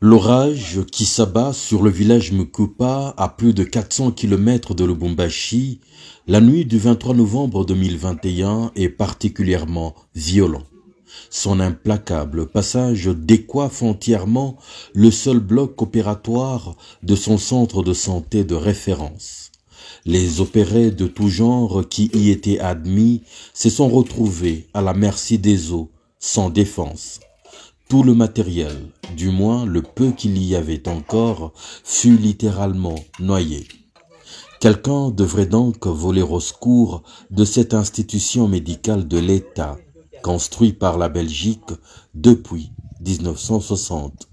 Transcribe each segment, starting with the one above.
L'orage qui s'abat sur le village Mukupa à plus de 400 km de Lubumbashi, la nuit du 23 novembre 2021 est particulièrement violent. Son implacable passage décoiffe entièrement le seul bloc opératoire de son centre de santé de référence. Les opérés de tout genre qui y étaient admis se sont retrouvés à la merci des eaux, sans défense. Tout le matériel, du moins le peu qu'il y avait encore, fut littéralement noyé. Quelqu'un devrait donc voler au secours de cette institution médicale de l'État, construite par la Belgique depuis 1960.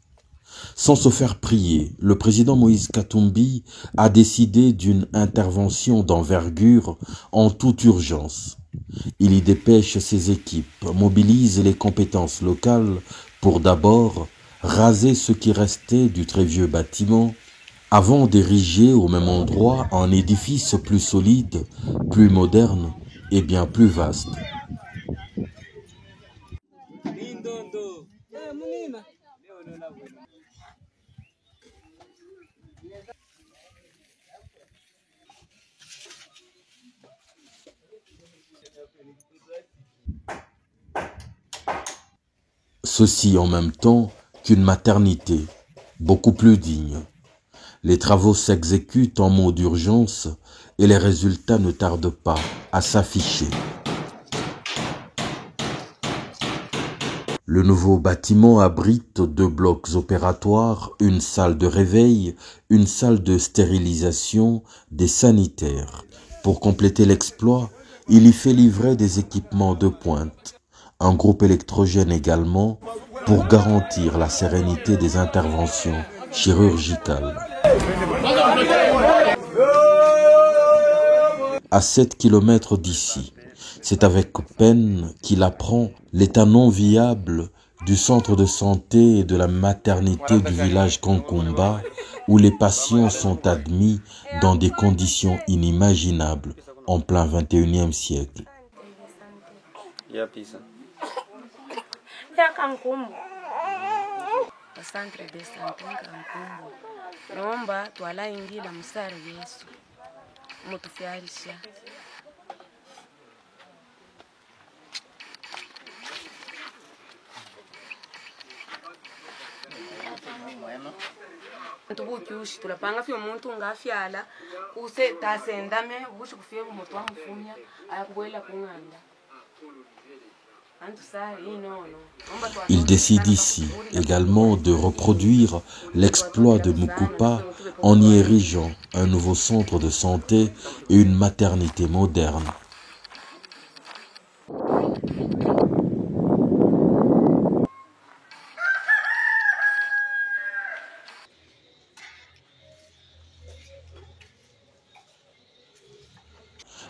Sans se faire prier, le président Moïse Katumbi a décidé d'une intervention d'envergure en toute urgence. Il y dépêche ses équipes, mobilise les compétences locales pour d'abord raser ce qui restait du très vieux bâtiment, avant d'ériger au même endroit un édifice plus solide, plus moderne et bien plus vaste. Ceci en même temps qu'une maternité, beaucoup plus digne. Les travaux s'exécutent en mode d'urgence et les résultats ne tardent pas à s'afficher. Le nouveau bâtiment abrite 2 blocs opératoires, une salle de réveil, une salle de stérilisation, des sanitaires. Pour compléter l'exploit, il y fait livrer des équipements de pointe. Un groupe électrogène également pour garantir la sérénité des interventions chirurgicales. À 7 km d'ici, c'est avec peine qu'il apprend l'état non viable du centre de santé et de la maternité du village Konkumba, où les patients sont admis dans des conditions inimaginables en plein 21e siècle. Centre de santé Kankumbu. Naomba twala ingila msari Yesu. Mutufiarisha. Ntubukyushi tulapanga fyo muntu ngafyala kuse tasendame bushi kufye mutu wa mfumya ayakubwela kunganda. Il décide ici également de reproduire l'exploit de Mukupa en y érigeant un nouveau centre de santé et une maternité moderne.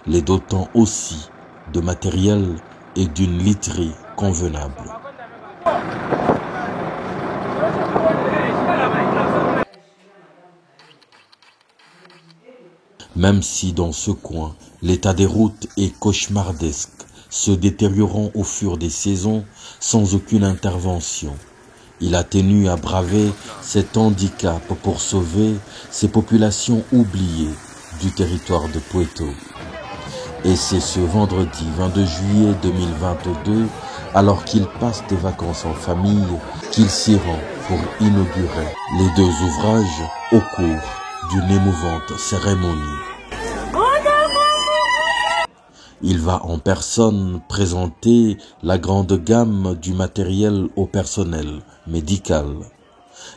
Les dotant aussi de matériel et d'une literie convenable. Même si dans ce coin, l'état des routes est cauchemardesque, se détériorant au fur des saisons sans aucune intervention, il a tenu à braver cet handicap pour sauver ces populations oubliées du territoire de Puerto. Et c'est ce vendredi 22 juillet 2022, alors qu'il passe des vacances en famille, qu'il s'y rend pour inaugurer les 2 ouvrages au cours d'une émouvante cérémonie. Il va en personne présenter la grande gamme du matériel au personnel médical.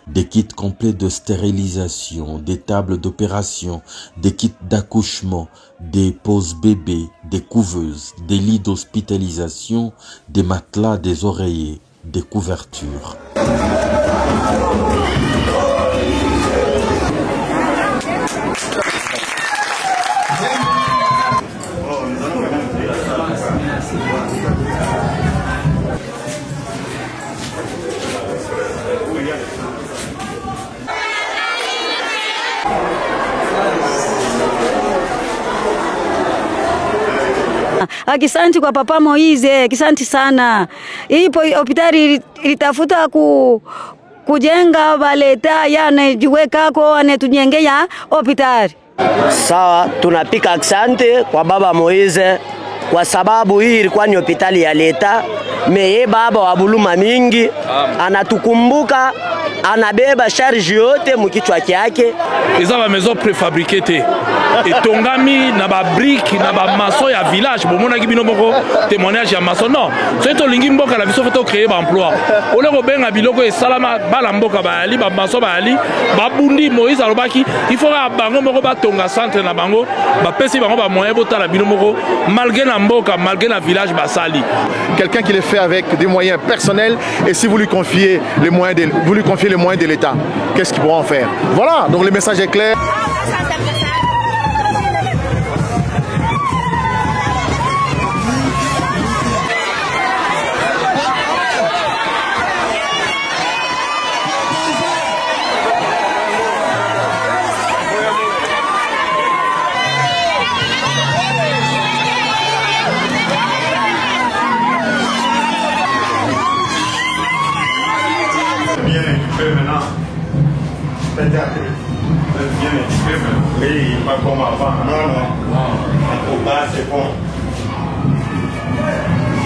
Des kits complets de stérilisation, des tables d'opération, des kits d'accouchement, des poses bébés, des couveuses, des lits d'hospitalisation, des matelas, des oreillers, des couvertures. Akisanti kwa Papa Moize, kisanti sana. Hii hospitali ilitafuta kujenga baleta yanejiwekako anetujengea hospitali. Sawa, tunapika asante kwa baba Moize kwa sababu hii ilikuwa ni hospitali ya leta. Meye baba wa buluma mingi anatukumbuka, anabeba charge yote mukichwa kyake. Eza ba maison préfabriquée te. Etongami na ba brique na ba maçon ya village bomona ki bino moko témoignage ya maçon non. C'est to lingi mboka la biso fait créer ba emploi. Ole ko benga biloko e salama bala mboka ba ali ba maçon ba ali ba bundi Moïse alobaki il faut ka bango moko ba tonga centre na bango ba pesi bango ba moyen botala bino moko malgré na mboka malgré na village ba sali. Quelqu'un qui le fait avec des moyens personnels, et si vous lui confiez les moyens de l'État, qu'est-ce qu'il pourra en faire? Voilà, donc le message est clair. Maintenant, bien équipé, mais pas comme avant. Non, non. Au bas, c'est bon.